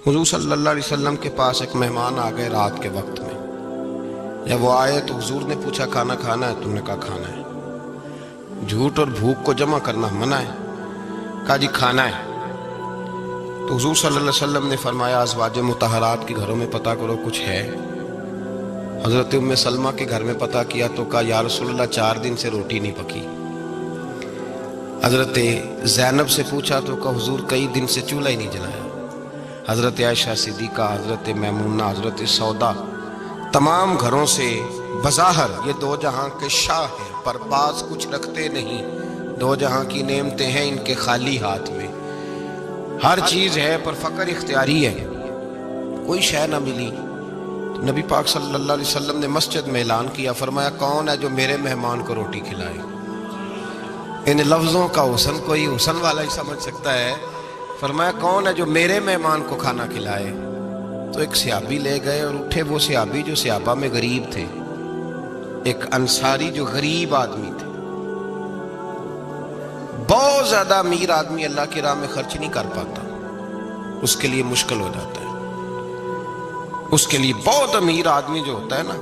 حضور صلی اللہ علیہ وسلم کے پاس ایک مہمان آ گئے رات کے وقت میں. جب وہ آئے تو حضور نے پوچھا کھانا کھانا ہے؟ تم نے کہا کھانا ہے. جھوٹ اور بھوک کو جمع کرنا منع ہے. کہا جی کھانا ہے. تو حضور صلی اللہ علیہ وسلم نے فرمایا ازواج مطہرات کے گھروں میں پتہ کرو کچھ ہے. حضرت ام سلمہ کے گھر میں پتہ کیا تو کہا یا رسول اللہ 4 دن سے روٹی نہیں پکی. حضرت زینب سے پوچھا تو کہا حضور کئی دن سے چولہا ہی نہیں جلایا. حضرت عائشہ صدیقہ، حضرت میمونہ، حضرت سودا، تمام گھروں سے بظاہر یہ 2 جہاں کے شاہ ہیں پر پاس کچھ رکھتے نہیں. 2 جہاں کی نعمتیں ہیں ان کے خالی ہاتھ میں. ہر چیز ہے پر فقر اختیاری ہے. کوئی شے نہ ملی. نبی پاک صلی اللہ علیہ وسلم نے مسجد میں اعلان کیا، فرمایا کون ہے جو میرے مہمان کو روٹی کھلائے؟ ان لفظوں کا حسن کوئی حسن والا ہی سمجھ سکتا ہے. فرمایا کون ہے جو میرے مہمان کو کھانا کھلائے؟ تو ایک صحابی لے گئے اور اٹھے وہ صحابی جو صحابہ میں غریب تھے. ایک انصاری جو غریب آدمی تھے. بہت زیادہ امیر آدمی اللہ کی راہ میں خرچ نہیں کر پاتا، اس کے لیے مشکل ہو جاتا ہے. اس کے لیے بہت امیر آدمی جو ہوتا ہے نا،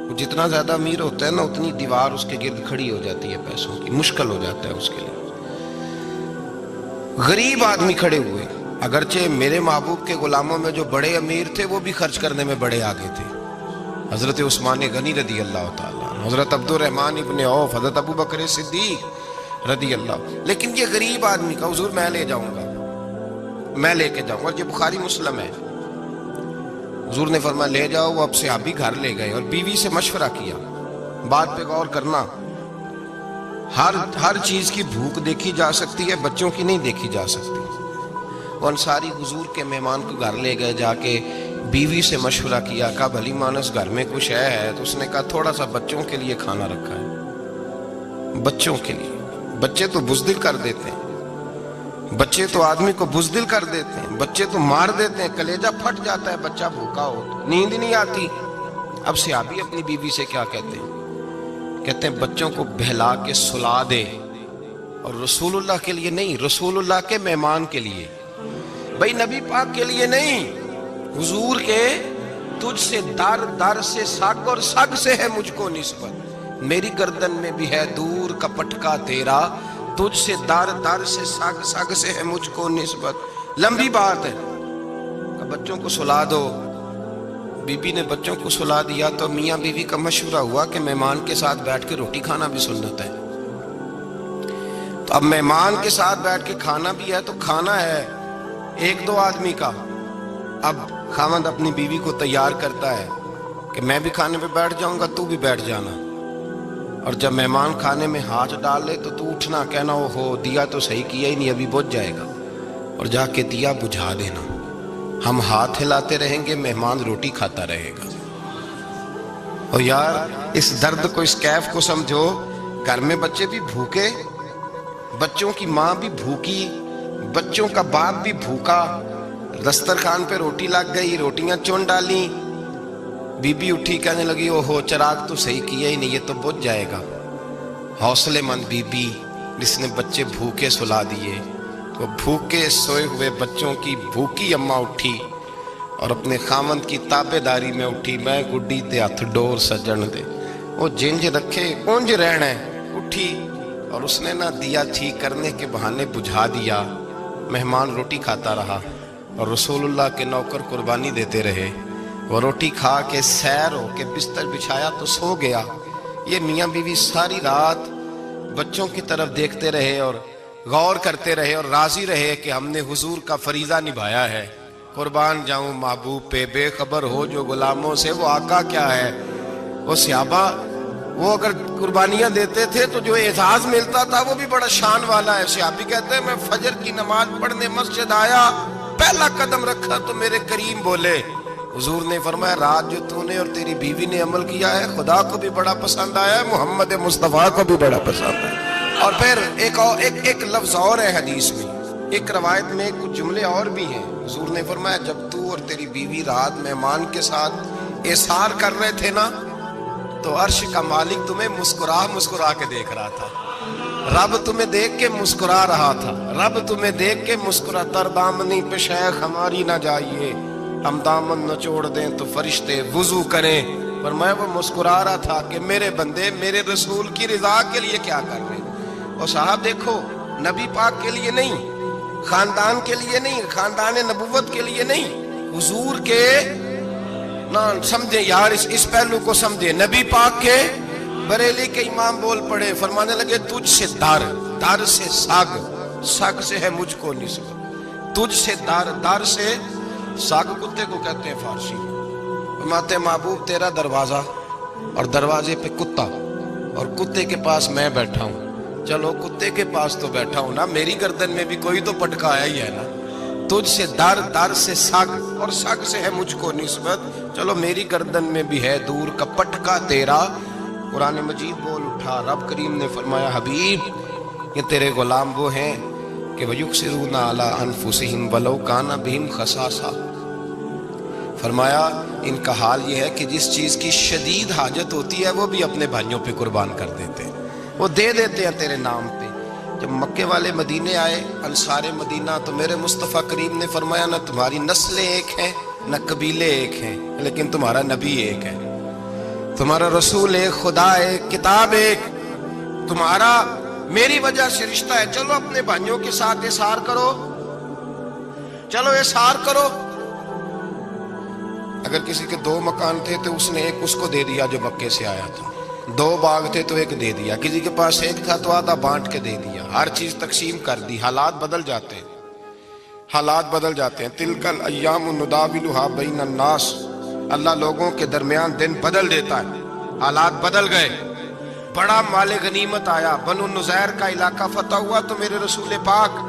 وہ جتنا زیادہ امیر ہوتا ہے نا اتنی دیوار اس کے گرد کھڑی ہو جاتی ہے پیسوں کی. مشکل ہو جاتا ہے اس کے لیے. غریب آدمی کھڑے ہوئے. اگرچہ میرے محبوب کے غلاموں میں جو بڑے امیر تھے وہ بھی خرچ کرنے میں بڑے آگے تھے. حضرت عثمان غنی رضی اللہ تعالیٰ عنہ، حضرت عبد الرحمن ابن عوف، حضرت ابو بکر صدیق رضی اللہ. لیکن یہ غریب آدمی کا حضور میں لے جاؤں گا، میں لے کے جاؤں گا. یہ بخاری مسلم ہے. حضور نے فرمایا لے جاؤ. وہ اب صحابی گھر لے گئے اور بیوی سے مشورہ کیا. بات پہ غور کرنا، ہر چیز کی بھوک دیکھی جا سکتی ہے، بچوں کی نہیں دیکھی جا سکتی. وہ انصاری حضور کے مہمان کو گھر لے گئے. جا کے بیوی سے مشورہ کیا، کہا بھلی مانس گھر میں کچھ ہے؟ تو اس نے کہا تھوڑا سا بچوں کے لیے کھانا رکھا ہے. بچوں کے لیے. بچے تو بزدل کر دیتے ہیں، بچے تو آدمی کو بزدل کر دیتے ہیں، بچے تو مار دیتے ہیں. کلیجہ پھٹ جاتا ہے بچہ بھوکا ہو تو، نیند نہیں آتی. اب صحابی اپنی بیوی سے کیا کہتے ہیں؟ کہتے ہیں بچوں کو بہلا کے سلا دے. اور رسول اللہ کے لیے نہیں، رسول اللہ کے مہمان کے لیے. بھائی نبی پاک کے لیے نہیں، حضور کے. تجھ سے در در سے سگ اور سگ سے ہے مجھ کو نسبت. میری گردن میں بھی ہے دور کا پٹکا تیرا. تجھ سے در در سے سگ سگ سے ہے مجھ کو نسبت. لمبی بات ہے. بچوں کو سلا دو. بی بی نے بچوں کو سلا دیا تو میاں بیوی کا مشورہ ہوا کہ مہمان کے ساتھ بیٹھ کے روٹی کھانا بھی سنت ہے. تو اب مہمان کے ساتھ بیٹھ کے کھانا بھی ہے تو کھانا ہے 1-2 آدمی کا. اب خاوند اپنی بیوی کو تیار کرتا ہے کہ میں بھی کھانے پہ بیٹھ جاؤں گا، تو بھی بیٹھ جانا. اور جب مہمان کھانے میں ہاتھ ڈال لے تو اٹھنا، کہنا او ہو دیا تو صحیح کیا ہی نہیں، ابھی بجھ جائے گا. اور جا کے دیا بجھا دینا. ہم ہاتھ ہلاتے رہیں گے، مہمان روٹی کھاتا رہے گا. اور یار اس درد کو، اس کیف کو سمجھو. گھر میں بچے بھی بھوکے، بچوں کی ماں بھی بھوکی، بچوں کا باپ بھی بھوکا. دسترخوان پہ روٹی لگ گئی، روٹیاں چون ڈالی. بی بی اٹھی کہنے لگی او ہو چراغ تو صحیح کیا ہی نہیں، یہ تو بجھ جائے گا. حوصلے مند بی بی جس نے بچے بھوکے سلا دیے. وہ بھوکے سوئے ہوئے بچوں کی بھوکی اماں اٹھی اور اپنے خاوند کی تابع داری میں اٹھی. میں گڈی تے ہاتھ ڈور سجن دے، وہ جنج رکھے اونج رہنا ہے. اٹھی اور اس نے نہ دیا ٹھیک کرنے کے بہانے بجھا دیا. مہمان روٹی کھاتا رہا اور رسول اللہ کے نوکر قربانی دیتے رہے. وہ روٹی کھا کے سیر ہو کے بستر بچھایا تو سو گیا. یہ میاں بیوی ساری رات بچوں کی طرف دیکھتے رہے اور غور کرتے رہے اور راضی رہے کہ ہم نے حضور کا فریضہ نبھایا ہے. قربان جاؤں محبوب پہ، بے خبر ہو جو غلاموں سے وہ آقا کیا ہے. وہ صحابہ وہ اگر قربانیاں دیتے تھے تو جو اعزاز ملتا تھا وہ بھی بڑا شان والا ہے. صحابی کہتے ہیں میں فجر کی نماز پڑھنے مسجد آیا، پہلا قدم رکھا تو میرے کریم بولے. حضور نے فرمایا رات جو تو نے اور تیری بیوی نے عمل کیا ہے خدا کو بھی بڑا پسند آیا ہے، محمد مصطفیٰ کو بھی بڑا پسند ہے. اور پھر ایک لفظ اور ہے حدیث میں، ایک روایت میں کچھ جملے اور بھی ہیں. حضور نے فرمایا جب تو اور تیری بیوی رات مہمان کے ساتھ احسار کر رہے تھے نا تو عرش کا مالک تمہیں مسکرا مسکرا کے دیکھ رہا تھا. رب تمہیں دیکھ کے مسکرا رہا تھا، رب تمہیں دیکھ کے مسکرا، تر دامنی پہ شیخ ہماری نہ جائیے، ہم دامن نہ چھوڑ دیں تو فرشتے وضو کریں۔ پر میں وہ مسکرا رہا تھا کہ میرے بندے میرے رسول کی رضا کے لیے کیا کر رہے ہیں۔ اور صاحب دیکھو، نبی پاک کے لیے نہیں، خاندان کے لیے نہیں، خاندان نبوت کے لیے نہیں، حضور کے نہ سمجھے یار، اس پہلو کو سمجھے۔ نبی پاک کے بریلی کے امام بول پڑے، فرمانے لگے تجھ سے در، در سے سگ، سگ سے ہے مجھ کو نسبت، تجھ سے در، در سے سگ کتے کو کہتے ہیں فارسی میں۔ فرماتے محبوب تیرا دروازہ اور دروازے پہ کتا، اور کتے کے پاس میں بیٹھا ہوں، چلو کتے کے پاس تو بیٹھا ہوں نا، میری گردن میں بھی کوئی تو پٹکا آیا ہی ہے نا، تجھ سے در، در سے سگ، اور سگ سے ہے مجھ کو نسبت، چلو میری گردن میں بھی ہے دور کا پٹکا تیرا۔ قرآن مجید بول اٹھا، رب کریم نے فرمایا حبیب یہ تیرے غلام وہ ہیں کہ وَيُقْصِرُونَ عَلَىٰ أَنفُسِهِمْ وَلَوْ كَانَ بِهِمْ خَصَاصَةٌ، فرمایا ان کا حال یہ ہے کہ جس چیز کی شدید حاجت ہوتی ہے وہ بھی اپنے بھائیوں پہ قربان کر دیتے ہیں، وہ دے دیتے ہیں تیرے نام پہ۔ جب مکے والے مدینے آئے، انصار مدینہ، تو میرے مصطفیٰ کریم نے فرمایا نہ تمہاری نسلیں ایک ہیں نہ قبیلے ایک ہیں، لیکن تمہارا نبی ایک ہے، تمہارا رسول ایک، خدا ایک، کتاب ایک، تمہارا میری وجہ سے رشتہ ہے، چلو اپنے بھائیوں کے ساتھ احسار کرو، چلو احسار کرو۔ اگر کسی کے 2 مکان تھے تو اس نے ایک اس کو دے دیا جو مکے سے آیا تھا، 2 باغ تھے تو ایک دے دیا، کسی کے پاس ایک تھا تو آدھا بانٹ کے دے دیا، ہر چیز تقسیم کر دی۔ حالات بدل جاتے ہیں، حالات بدل جاتے ہیں۔ تلک الایام نداولھا بین الناس، اللہ لوگوں کے درمیان دن بدل دیتا ہے، حالات بدل گئے۔ بڑا مال غنیمت آیا، بنو نذیر کا علاقہ فتح ہوا تو میرے رسول پاک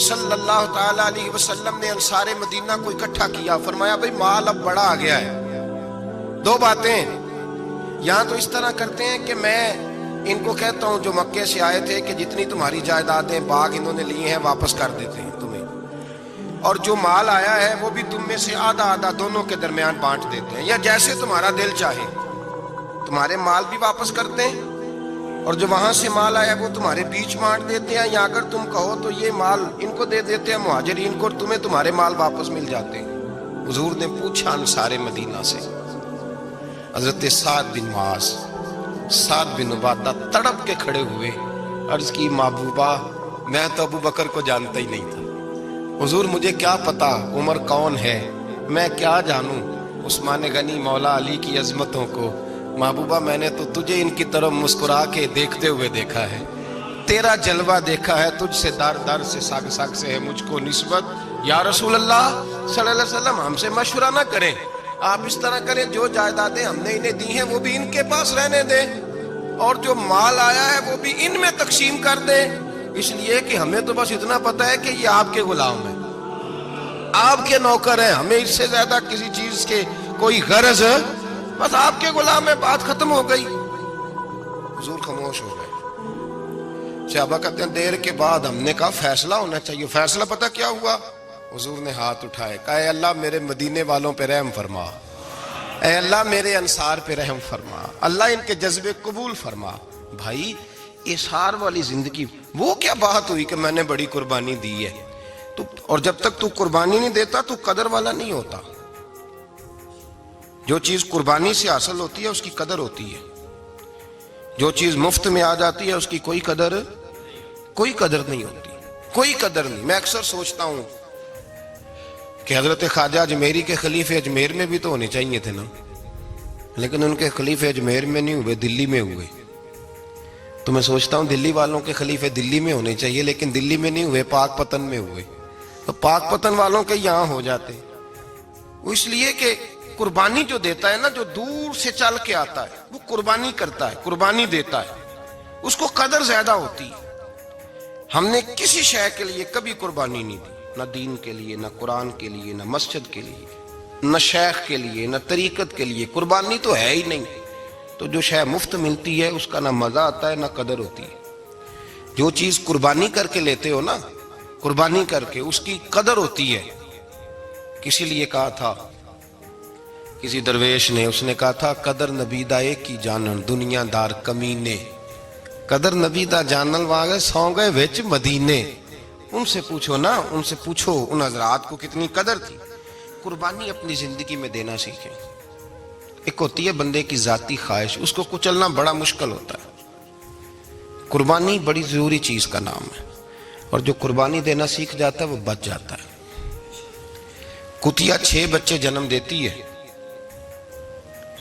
صلی اللہ تعالی علیہ وسلم نے انصار مدینہ کو اکٹھا کیا، فرمایا بھئی مال اب بڑا آ گیا ہے۔ 2 باتیں، یہاں تو اس طرح کرتے ہیں کہ میں ان کو کہتا ہوں جو مکے سے آئے تھے کہ جتنی تمہاری جائیدادیں باغ انہوں نے لیے ہیں واپس کر دیتے ہیں تمہیں، اور جو مال آیا ہے وہ بھی تم میں سے آدھا آدھا دونوں کے درمیان بانٹ دیتے ہیں، یا جیسے تمہارا دل چاہے، تمہارے مال بھی واپس کرتے ہیں اور جو وہاں سے مال آیا وہ تمہارے بیچ بانٹ دیتے ہیں، یا اگر تم کہو تو یہ مال ان کو دے دیتے ہیں مہاجرین کو، اور تمہیں تمہارے مال واپس مل جاتے ہیں۔ حضور نے پوچھا انصار مدینہ سے، حضرت سعد بن معاذ، سعد بن عبادہ تڑپ کے کھڑے ہوئے، عرض کی محبوبہ میں تو ابو بکر کو جانتا ہی نہیں تھا، حضور مجھے کیا پتا عمر کون ہے، میں کیا جانوں عثمان غنی مولا علی کی عظمتوں کو، محبوبہ میں نے تو تجھے ان کی طرف مسکرا کے دیکھتے ہوئے دیکھا ہے، تیرا جلوہ دیکھا ہے، تجھ سے در در سے سگ سگ سے ہے مجھ کو نسبت۔ یا رسول اللہ صلی اللہ علیہ وسلم ہم سے مشورہ نہ کریں، آپ اس طرح کریں جو جائیدادیں ہم نے انہیں دی ہیں وہ بھی ان کے پاس رہنے دیں، اور جو مال آیا ہے وہ بھی ان میں تقسیم کر دیں، اس لیے کہ ہمیں تو بس اتنا پتہ ہے کہ یہ آپ کے غلام ہیں، آپ کے نوکر ہیں، ہمیں اس سے زیادہ کسی چیز کے کوئی غرض، بس آپ کے غلام ہے، بات ختم ہو گئی۔ حضور خاموش ہو گئے۔ صحابہ کہتے ہیں دیر کے بعد ہم نے کہا فیصلہ ہونا چاہیے، فیصلہ پتہ کیا ہوا؟ حضور نے ہاتھ اٹھائے، کہا اے اللہ میرے مدینے والوں پہ رحم فرما، اے اللہ میرے انصار پہ رحم فرما، اللہ ان کے جذبے قبول فرما۔ بھائی احسار والی زندگی، وہ کیا بات ہوئی کہ میں نے بڑی قربانی دی ہے، اور جب تک تو قربانی نہیں دیتا تو قدر والا نہیں ہوتا۔ جو چیز قربانی سے حاصل ہوتی ہے اس کی قدر ہوتی ہے، جو چیز مفت میں آ جاتی ہے اس کی کوئی قدر نہیں ہوتی، کوئی قدر نہیں۔ میں اکثر سوچتا ہوں کہ حضرت خواجہ اجمیری کے خلیفے اجمیر میں بھی تو ہونے چاہیے تھے نا، لیکن ان کے خلیفے اجمیر میں نہیں ہوئے، دلی میں ہوئے۔ تو میں سوچتا ہوں دلی والوں کے خلیفے دلی میں ہونے چاہیے، لیکن دلی میں نہیں ہوئے، پاک پتن میں ہوئے، تو پاک پتن والوں کے یہاں ہو جاتے۔ وہ اس لیے کہ قربانی جو دیتا ہے نا، جو دور سے چل کے آتا ہے وہ قربانی کرتا ہے، قربانی دیتا ہے، اس کو قدر زیادہ ہوتی ہے۔ ہم نے کسی شے کے لیے کبھی قربانی نہیں دی، نہ دین کے لیے، نہ قرآن کے لیے، نہ مسجد کے لیے، نہ شیخ کے لیے، نہ طریقت کے لیے، قربانی تو ہے ہی نہیں۔ تو جو شے مفت ملتی ہے اس کا نہ مزہ آتا ہے نہ قدر ہوتی ہے۔ جو چیز قربانی کر کے لیتے ہو نا، قربانی کر کے، اس کی قدر ہوتی ہے۔ کسی لیے کہا تھا کسی درویش نے، اس نے کہا تھا قدر نبیدہ ایک کی جانن دنیا دار کمینے، قدر نبی دا جانل واگے سو گئے وچ مدینے. ان سے پوچھو نا، ان سے پوچھو ان حضرات کو کتنی قدر تھی. قربانی اپنی زندگی میں دینا سیکھیں. ایک ہوتی ہے بندے کی ذاتی خواہش، اس کو کچلنا بڑا مشکل ہوتا ہے. قربانی بڑی ضروری چیز کا نام ہے، اور جو قربانی دینا سیکھ جاتا ہے وہ بچ جاتا ہے. کتیا 6 بچے جنم دیتی ہے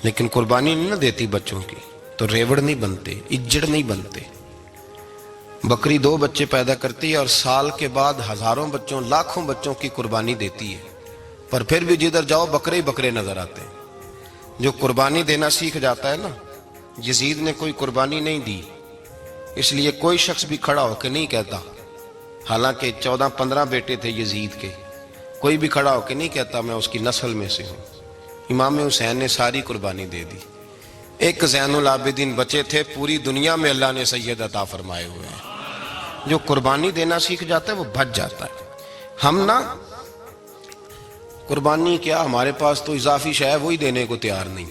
لیکن قربانی نہیں نہ دیتی بچوں کی، تو ریوڑ نہیں بنتے، اجڑ نہیں بنتے. بکری 2 بچے پیدا کرتی ہے اور سال کے بعد ہزاروں بچوں، لاکھوں بچوں کی قربانی دیتی ہے، پر پھر بھی جدھر جاؤ بکرے ہی بکرے نظر آتے ہیں. جو قربانی دینا سیکھ جاتا ہے نا، یزید نے کوئی قربانی نہیں دی، اس لیے کوئی شخص بھی کھڑا ہو کے نہیں کہتا، حالانکہ 14-15 بیٹے تھے یزید کے، کوئی بھی کھڑا ہو کے نہیں کہتا میں اس کی نسل میں سے ہوں. امام حسین نے ساری قربانی دے دی. ایک زین العابدین بچے تھے، پوری دنیا میں اللہ نے سید عطا فرمائے ہوئے ہیں. جو قربانی دینا سیکھ جاتا ہے وہ بچ جاتا ہے. ہم نا قربانی کیا، ہمارے پاس تو اضافی شے ہے وہی دینے کو تیار نہیں.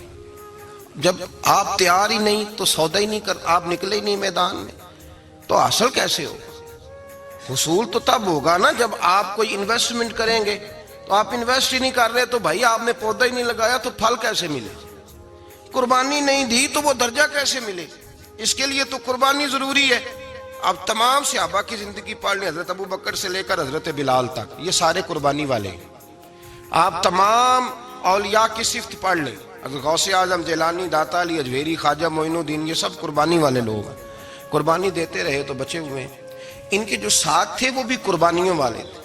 جب آپ تیار ہی نہیں تو سودا ہی نہیں کر، آپ نکلے ہی نہیں میدان میں، تو حاصل کیسے ہو؟ حصول تو تب ہوگا نا جب آپ کوئی انویسٹمنٹ کریں گے. تو آپ انویسٹ ہی نہیں کر رہے تو بھائی آپ نے پودا ہی نہیں لگایا تو پھل کیسے ملے؟ قربانی نہیں دی تو وہ درجہ کیسے ملے؟ اس کے لیے تو قربانی ضروری ہے. اب تمام صحابہ کی زندگی پڑھ لیں، حضرت ابو بکر سے لے کر حضرت بلال تک، یہ سارے قربانی والے ہیں. آپ تمام اولیاء کی صفت پڑھ لیں، غوث اعظم، جیلانی، داتا علی اجویری، خواجہ معین الدین، یہ سب قربانی والے لوگ ہیں. قربانی دیتے رہے تو بچے ہوئے ہیں. ان کے جو ساتھ تھے وہ بھی قربانیوں والے تھے.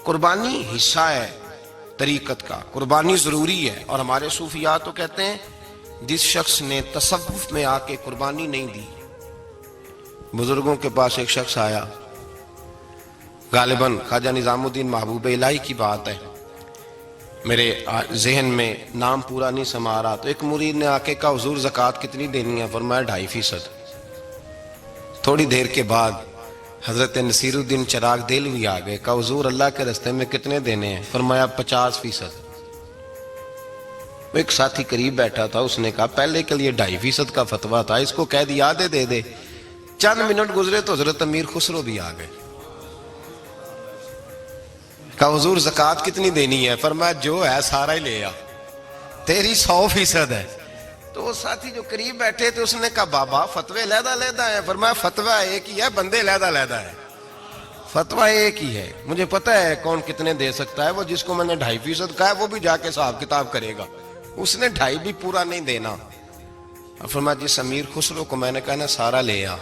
قربانی حصہ ہے طریقت کا، قربانی ضروری ہے. اور ہمارے صوفیاء تو کہتے ہیں جس شخص نے تصوف میں آ کے قربانی نہیں دی. بزرگوں کے پاس ایک شخص آیا، غالباً خواجہ نظام الدین محبوب الہی کی بات ہے، میرے ذہن میں نام پورا نہیں سما رہا. تو ایک مرید نے آ کے کہا حضور زکوٰۃ کتنی دینی ہے؟ فرمایا 2.5%. تھوڑی دیر کے بعد حضرت نصیر الدین چراغ دہلوی آ گئے، کہا حضور اللہ کے راستے میں کتنے دینے ہیں؟ فرمایا 50%. ایک ساتھی قریب بیٹھا تھا، اس نے کہا پہلے کے لیے 2.5% کا فتویٰ تھا، اس کو کہہ دیا دے دے. چند منٹ گزرے تو حضرت امیر خسرو بھی آ گئے، کہا حضور زکوٰۃ کتنی دینی ہے؟ فرمایا جو ہے سارا ہی لے آ، تیری 100% ہے. تو وہ ساتھی جو قریب بیٹھے تھے اس نے کہا بابا فتوے علیحدہ علیحدہ ہیں. فرمایا فتویٰ ایک ہی ہے، بندے علیحدہ علیحدہ ہے. فتویٰ ایک ہی ہے، مجھے پتہ ہے کون کتنے دے سکتا ہے. وہ جس کو میں نے 2.5% کہا ہے وہ بھی جا کے حساب کتاب کرے گا، اس نے 2.5 بھی پورا نہیں دینا. فرمایا جس امیر خسرو کو میں نے کہا نا سارا لے آ،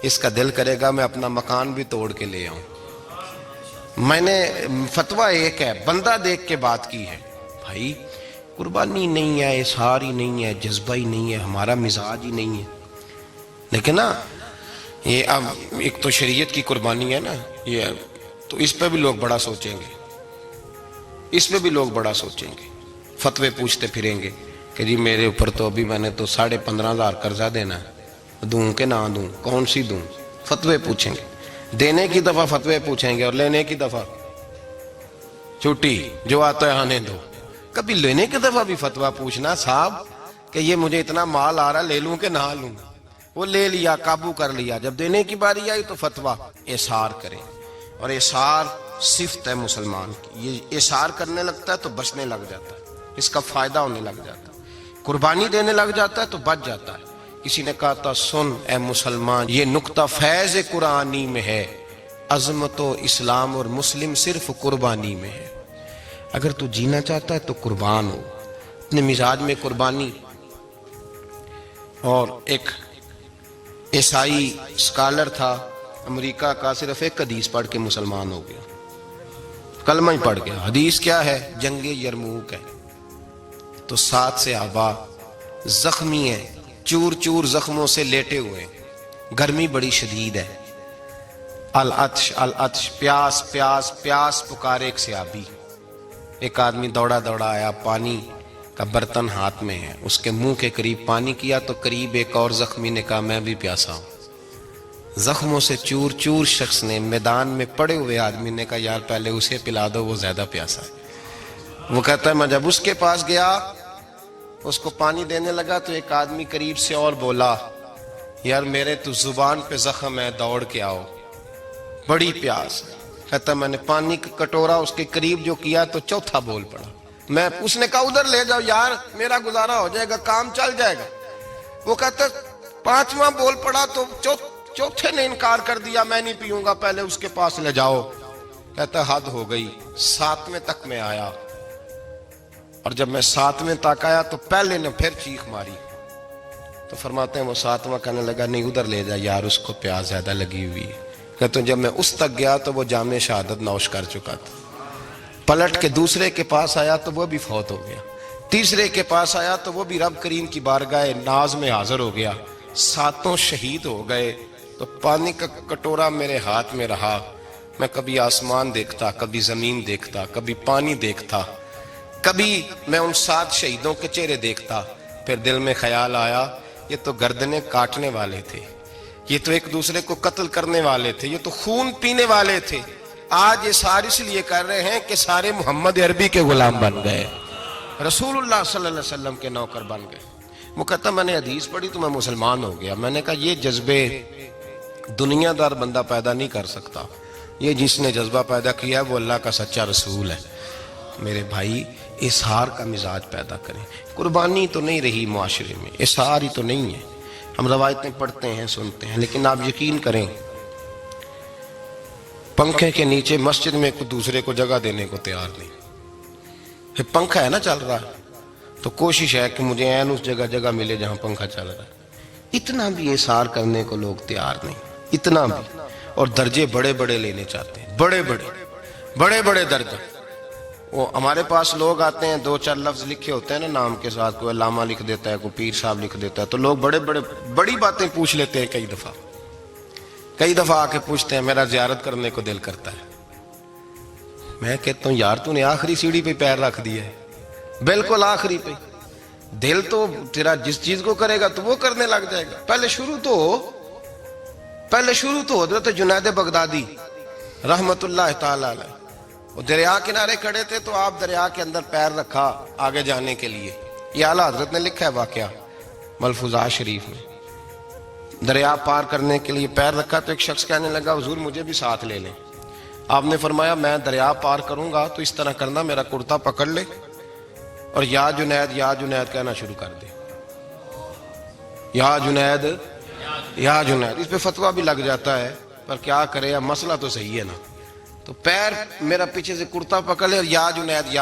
اس کا دل کرے گا میں اپنا مکان بھی توڑ کے لے آؤں. میں نے فتویٰ ایک ہے، بندہ دیکھ کے بات کی ہے. بھائی قربانی نہیں ہے، اظہار ہی نہیں ہے، جذبہ ہی نہیں ہے، ہمارا مزاج ہی نہیں ہے. لیکن نا یہ اب ایک تو شریعت کی قربانی ہے نا، یہ تو اس پہ بھی لوگ بڑا سوچیں گے، اس پہ بھی لوگ بڑا سوچیں گے. فتوے پوچھتے پھریں گے کہ جی میرے اوپر تو ابھی میں نے تو 15,500 قرضہ دینا ہے، دوں کہ نہ دوں، کون سی دوں؟ فتوے پوچھیں گے. دینے کی دفعہ فتوے پوچھیں گے اور لینے کی دفعہ چھٹی، جو آتا ہے آنے دو. کبھی لینے کی دفعہ بھی فتویٰ پوچھنا صاحب کہ یہ مجھے اتنا مال آ رہا لے لوں کہ نہ لوں. وہ لے لیا، قابو کر لیا. جب دینے کی باری آئی تو فتویٰ احصار کریں. اور احصار صفت ہے مسلمان کی، یہ احصار کرنے لگتا ہے تو بچنے لگ جاتا ہے، اس کا فائدہ ہونے لگ جاتا ہے. قربانی دینے لگ جاتا ہے تو بچ جاتا ہے. کسی نے کہا تھا سن اے مسلمان، یہ نقطہ فیض قرآنی میں ہے، عظمت و اسلام اور مسلم صرف قربانی میں ہے. اگر تو جینا چاہتا ہے تو قربان ہو، اپنے مزاج میں قربانی. اور ایک عیسائی اسکالر تھا امریکہ کا، صرف ایک حدیث پڑھ کے مسلمان ہو گیا، کلمہ ہی پڑھ گیا. حدیث کیا ہے؟ جنگ یرموک ہے. تو 7 صحابہ زخمی ہیں، چور چور زخموں سے لیٹے ہوئے، گرمی بڑی شدید ہے. العطش العطش، پیاس پیاس پیاس پکارے ایک صحابی. ایک آدمی دوڑا دوڑا آیا، پانی کا برتن ہاتھ میں ہے، اس کے منہ کے قریب پانی کیا تو قریب ایک اور زخمی نے کہا میں بھی پیاسا ہوں. زخموں سے چور چور شخص نے، میدان میں پڑے ہوئے آدمی نے کہا یار پہلے اسے پلا دو، وہ زیادہ پیاسا ہے. وہ کہتا ہے میں جب اس کے پاس گیا، اس کو پانی دینے لگا تو ایک آدمی قریب سے اور بولا یار میرے تو زبان پہ زخم ہے، دوڑ کے آؤ، بڑی پیاس ہے۔ کہتا میں نے پانی کا کٹورا اس کے قریب جو کیا تو چوتھا بول پڑا۔ میں اس نے کہا ادھر لے جاؤ یار، میرا گزارا ہو جائے گا، کام چل جائے گا۔ وہ کہتا پانچواں بول پڑا تو چوتھے نے انکار کر دیا، میں نہیں پیوں گا، پہلے اس کے پاس لے جاؤ۔ کہتا حد ہو گئی۔ ساتویں تک میں آیا، اور جب میں ساتویں تک آیا تو پہلے نے پھر چیخ ماری۔ تو فرماتے ہیں وہ ساتواں کہنے لگا نہیں ادھر لے جا یار، اس کو پیاس زیادہ لگی ہوئی ہے۔ کہتے ہیں جب میں اس تک گیا تو وہ جام شہادت نوش کر چکا تھا۔ پلٹ کے دوسرے کے پاس آیا تو وہ بھی فوت ہو گیا۔ تیسرے کے پاس آیا تو وہ بھی رب کریم کی بارگاہ ناز میں حاضر ہو گیا۔ ساتوں شہید ہو گئے۔ تو پانی کا کٹورا میرے ہاتھ میں رہا۔ میں کبھی آسمان دیکھتا، کبھی زمین دیکھتا، کبھی پانی دیکھتا، کبھی میں ان 7 شہیدوں کے چہرے دیکھتا۔ پھر دل میں خیال آیا یہ تو گردنیں کاٹنے والے تھے، یہ تو ایک دوسرے کو قتل کرنے والے تھے، یہ تو خون پینے والے تھے۔ آج یہ سارے اس لیے کر رہے ہیں کہ سارے محمد عربی کے غلام بن گئے، رسول اللہ صلی اللہ علیہ وسلم کے نوکر بن گئے۔ وہ کہتا میں نے حدیث پڑھی تو میں مسلمان ہو گیا۔ میں نے کہا یہ جذبے دنیا دار بندہ پیدا نہیں کر سکتا، یہ جس نے جذبہ پیدا کیا ہے وہ اللہ کا سچا رسول ہے۔ میرے بھائی اظہار کا مزاج پیدا کریں۔ قربانی تو نہیں رہی معاشرے میں، اظہار ہی تو نہیں ہے۔ ہم روایتیں پڑھتے ہیں، سنتے ہیں، لیکن آپ یقین کریں پنکھے کے نیچے مسجد میں ایک دوسرے کو جگہ دینے کو تیار نہیں۔ پھر پنکھا ہے نا چل رہا ہے تو کوشش ہے کہ مجھے عین اس جگہ ملے جہاں پنکھا چل رہا ہے۔ اتنا بھی اظہار کرنے کو لوگ تیار نہیں، اتنا بھی۔ اور درجے بڑے بڑے لینے چاہتے ہیں، بڑے بڑے درجے۔ وہ ہمارے پاس لوگ آتے ہیں، 2-4 لفظ لکھے ہوتے ہیں نا نام کے ساتھ، کوئی علامہ لکھ دیتا ہے، کوئی پیر صاحب لکھ دیتا ہے، تو لوگ بڑی باتیں پوچھ لیتے ہیں۔ کئی دفعہ آ کے پوچھتے ہیں میرا زیارت کرنے کو دل کرتا ہے۔ میں کہتا ہوں یار تو نے آخری سیڑھی پہ پیر رکھ دیا ہے، بالکل آخری پہ۔ دل تو تیرا جس چیز کو کرے گا تو وہ کرنے لگ جائے گا۔ پہلے شروع تو حضرت جنید بغدادی رحمت اللہ تعالی علیہ، وہ دریا کنارے کھڑے تھے تو آپ دریا کے اندر پیر رکھا آگے جانے کے لیے۔ یہ اعلیٰ حضرت نے لکھا ہے واقعہ ملفوظات شریف میں۔ دریا پار کرنے کے لیے پیر رکھا تو ایک شخص کہنے لگا حضور مجھے بھی ساتھ لے لیں۔ آپ نے فرمایا میں دریا پار کروں گا تو اس طرح کرنا، میرا کرتا پکڑ لے اور یا جنید یا جنید کہنا شروع کر دے۔ یا جنید یا جنید، اس پہ فتویٰ بھی لگ جاتا ہے، پر کیا کرے، اب مسئلہ تو صحیح ہے نا۔ تو پیر میرا پیچھے سے کرتا پکڑ لے اور یا جنید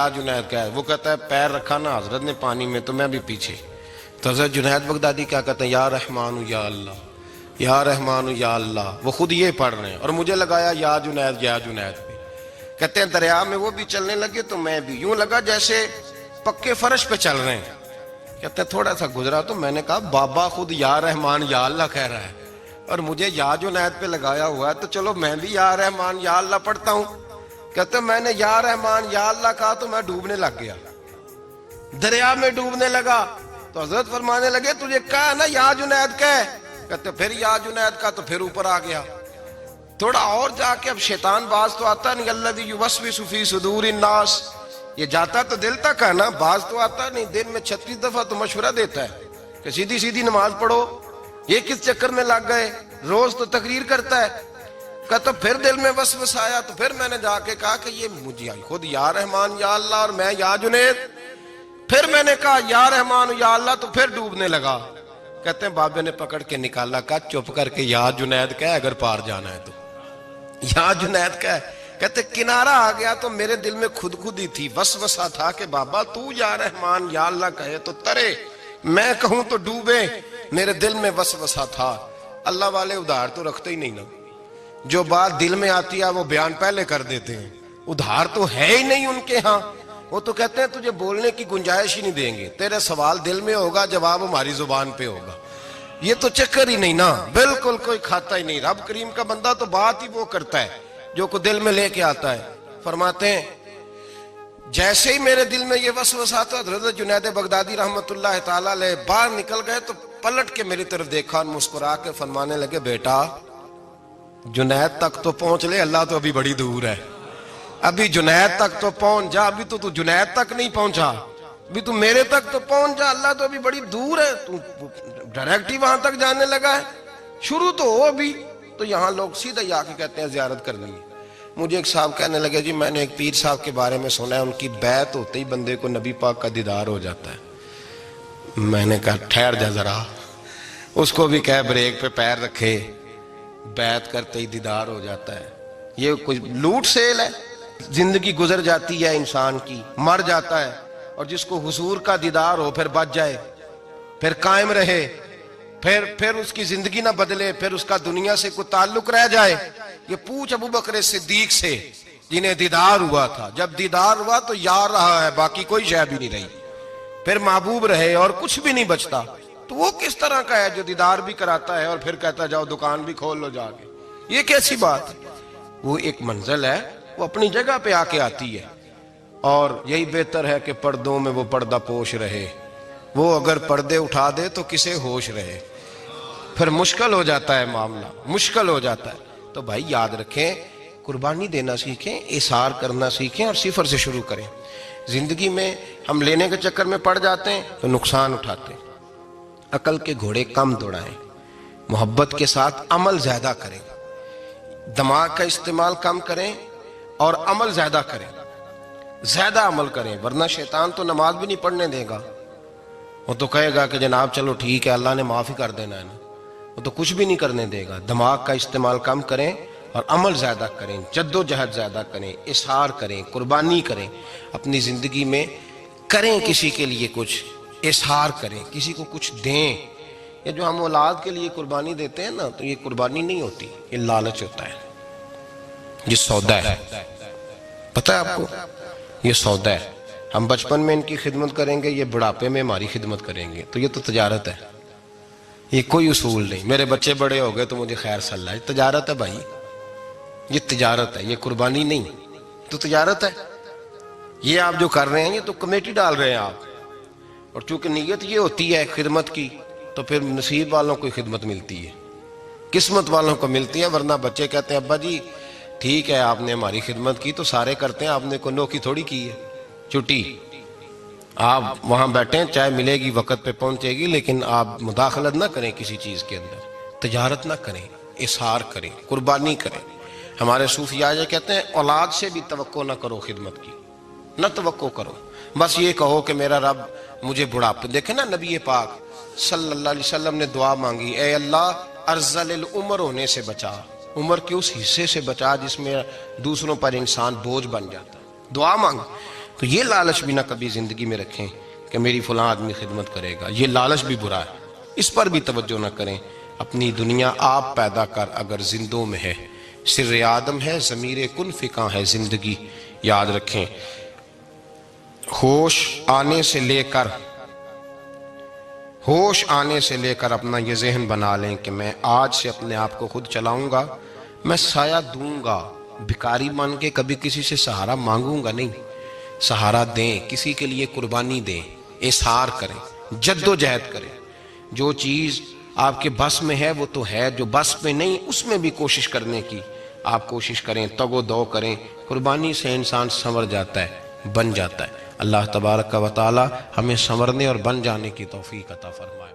کہا ہے۔ وہ کہتا ہے پیر رکھا نا حضرت نے پانی میں تو میں بھی پیچھے۔ تو حضرت جنید بغدادی کیا کہتے ہیں یا رحمان یا اللہ، یا رحمان یا اللہ، وہ خود یہ پڑھ رہے ہیں اور مجھے لگایا یا جنید پہ۔ کہتے ہیں دریا میں وہ بھی چلنے لگے تو میں بھی، یوں لگا جیسے پکے فرش پہ چل رہے ہیں۔ کہتے ہیں تھوڑا سا گزرا تو میں نے کہا بابا خود یا رحمان یا اللہ کہہ رہا ہے اور مجھے یا جنید پہ لگایا ہوا ہے، تو چلو میں بھی یا رحمان یا اللہ پڑھتا ہوں۔ کہتے ہیں میں نے یا رحمان یا اللہ کہا تو میں ڈوبنے لگ گیا، دریا میں ڈوبنے لگا۔ تو حضرت فرمانے لگے تجھے کہا نا یا جنید کہہ، کہتے پھر یا جنید کا تو پھر اوپر آ گیا۔ تھوڑا اور جا کے اب شیطان باز تو آتا نہیں، الذی یوسوس فی صدور الناس، یہ جاتا تو دل تک ہے نا، باز تو آتا نہیں۔ دن میں 36 دفعہ تو مشورہ دیتا ہے کہ سیدھی نماز پڑھو، یہ کس چکر میں لگ گئے، روز تو تقریر کرتا ہے۔ کہتا پھر دل میں وسوسہ آیا تو پھر میں نے جا کے کہا کہ یہ مجھے خود یا رحمان یا اللہ اور میں یا جنید۔ پھر میں نے کہا یا رحمان یا اللہ تو پھر ڈوبنے لگا۔ کہتے ہیں بابے نے پکڑ کے نکالا، کہا چپ کر کے یا جنید کہہ اگر پار جانا ہے تو، یا جنید کہہ۔ کہتے کنارہ آ گیا تو میرے دل میں خود ہی تھی، وسوسہ تھا کہ بابا تو یا رحمان یا اللہ کہے تو ترے، میں کہوں تو ڈوبے۔ میرے دل میں وسوسہ تھا۔ اللہ والے ادھار تو رکھتے ہی نہیں نا، جو بات دل میں آتی ہے وہ بیان پہلے کر دیتے ہیں، ادھار تو ہے ہی نہیں ان کے ہاں۔ وہ تو کہتے ہیں تجھے بولنے کی گنجائش ہی نہیں دیں گے، تیرے سوال دل میں ہوگا جواب ہماری زبان پہ ہوگا۔ یہ تو چکر ہی نہیں نا، بالکل کوئی کھاتا ہی نہیں۔ رب کریم کا بندہ تو بات ہی وہ کرتا ہے جو کو دل میں لے کے آتا ہے۔ فرماتے ہیں جیسے ہی میرے دل میں یہ وسوسہ تھا، حضرت جنید بغدادی رحمت اللہ تعالی علیہ باہر نکل گئے تو پلٹ کے میری طرف دیکھا اور مسکرا کے فرمانے لگے بیٹا جنید تک تو پہنچ لے، اللہ تو ابھی بڑی دور ہے، ابھی جنید تک تو پہنچ جا، ابھی تو جنید تک نہیں پہنچا، ابھی تو میرے تک تو پہنچ جا، اللہ تو ابھی بڑی دور ہے، تو ڈائریکٹ ہی وہاں تک جانے لگا ہے۔ شروع تو ہو ابھی، تو یہاں لوگ سیدھا ہی آ کے کہتے ہیں زیارت کرنی ہے۔ مجھے ایک صاحب کہنے لگے جی میں نے ایک پیر صاحب کے بارے میں سنا ہے ان کی بیعت ہوتے ہی بندے کو نبی پاک کا دیدار ہو جاتا ہے۔ میں نے کہا ٹھہر جا ذرا، اس کو بھی کہہ بریک پہ پیر رکھے، بیعت کرتے ہی دیدار ہو جاتا ہے۔ یہ کوئی لوٹ سیل ہے؟ زندگی گزر جاتی ہے انسان کی، مر جاتا ہے، اور جس کو حضور کا دیدار ہو پھر بچ جائے، پھر قائم رہے، پھر اس کی زندگی نہ بدلے، پھر اس کا دنیا سے کوئی تعلق رہ جائے۔ یہ پوچھ ابو بکر صدیق سے جنہیں دیدار ہوا تھا، جب دیدار ہوا تو یار رہا ہے، باقی کوئی شے بھی نہیں رہی، پھر محبوب رہے اور کچھ بھی نہیں بچتا۔ تو وہ کس طرح کا ہے جو دیدار بھی کراتا ہے اور پھر کہتا جاؤ دکان بھی کھول لو جا کے؟ یہ کیسی بات ہے؟ وہ ایک منزل ہے، وہ اپنی جگہ پہ آ کے آتی ہے، اور یہی بہتر ہے کہ پردوں میں وہ پردہ پوش رہے۔ وہ اگر پردے اٹھا دے تو کسے ہوش رہے، پھر مشکل ہو جاتا ہے معاملہ، مشکل ہو جاتا ہے۔ تو بھائی یاد رکھیں، قربانی دینا سیکھیں، اثار کرنا سیکھیں، اور صفر سے شروع کریں۔ زندگی میں ہم لینے کے چکر میں پڑ جاتے ہیں تو نقصان اٹھاتے ہیں۔ عقل کے گھوڑے کم دوڑائیں، محبت کے ساتھ عمل زیادہ کریں، دماغ کا استعمال کم کریں اور عمل زیادہ کریں، زیادہ عمل کریں، ورنہ شیطان تو نماز بھی نہیں پڑھنے دے گا۔ وہ تو کہے گا کہ جناب چلو ٹھیک ہے اللہ نے معافی کر دینا ہے نا، وہ تو کچھ بھی نہیں کرنے دے گا۔ دماغ کا استعمال کم کریں اور عمل زیادہ کریں، جد و جہد زیادہ کریں، اظہار کریں، قربانی کریں اپنی زندگی میں، کریں کسی کے لیے کچھ، اظہار کریں، کسی کو کچھ دیں۔ یہ جو ہم اولاد کے لیے قربانی دیتے ہیں نا، تو یہ قربانی نہیں ہوتی، یہ لالچ ہوتا ہے، یہ سودا ہے۔ پتہ ہے آپ کو یہ سودا ہے؟ ہم بچپن میں ان کی خدمت کریں گے، یہ بڑھاپے میں ہماری خدمت کریں گے، تو یہ تو تجارت ہے، یہ کوئی اصول نہیں۔ میرے بچے بڑے ہو گئے تو مجھے خیر صلی اللہ، یہ تجارت ہے بھائی، یہ تجارت ہے، یہ قربانی نہیں، تو تجارت ہے۔ یہ آپ جو کر رہے ہیں یہ تو کمیٹی ڈال رہے ہیں آپ، اور چونکہ نیت یہ ہوتی ہے خدمت کی، تو پھر نصیب والوں کو خدمت ملتی ہے، قسمت والوں کو ملتی ہے۔ ورنہ بچے کہتے ہیں ابا جی ٹھیک ہے آپ نے ہماری خدمت کی تو سارے کرتے ہیں، آپ نے کوئی نوکی تھوڑی کی ہے، چھٹی آپ وہاں بیٹھیں، چائے ملے گی وقت پہ پہنچے گی، لیکن آپ مداخلت نہ کریں کسی چیز کے اندر، تجارت نہ کریں، اظہار کریں، قربانی کریں۔ ہمارے صوفیاء یہ کہتے ہیں اولاد سے بھی توقع نہ کرو خدمت کی، نہ توقع کرو، بس یہ کہو کہ میرا رب مجھے بڑھاپے۔ دیکھیں نا نبی پاک صلی اللہ علیہ وسلم نے دعا مانگی، اے اللہ ارذل العمر ہونے سے بچا، عمر کے اس حصے سے بچا جس میں دوسروں پر انسان بوجھ بن جاتا ہے، دعا مانگ۔ تو یہ لالچ بھی نہ کبھی زندگی میں رکھیں کہ میری فلاں آدمی خدمت کرے گا، یہ لالچ بھی برا ہے، اس پر بھی توجہ نہ کریں۔ اپنی دنیا آپ پیدا کر اگر زندوں میں ہے، سر آدم ہے، ضمیر کن فکاں ہے زندگی، یاد رکھیں۔ ہوش آنے سے لے کر اپنا یہ ذہن بنا لیں کہ میں آج سے اپنے آپ کو خود چلاؤں گا، میں سایہ دوں گا، بھکاری مان کے کبھی کسی سے سہارا مانگوں گا نہیں، سہارا دیں، کسی کے لیے قربانی دیں، اظہار کریں، جد و جہد کریں۔ جو چیز آپ کے بس میں ہے وہ تو ہے، جو بس میں نہیں اس میں بھی کوشش کرنے کی آپ کوشش کریں، تگ و دو کریں۔ قربانی سے انسان سنور جاتا ہے، بن جاتا ہے۔ اللہ تبارک و تعالی ہمیں سنورنے اور بن جانے کی توفیق عطا فرمائے۔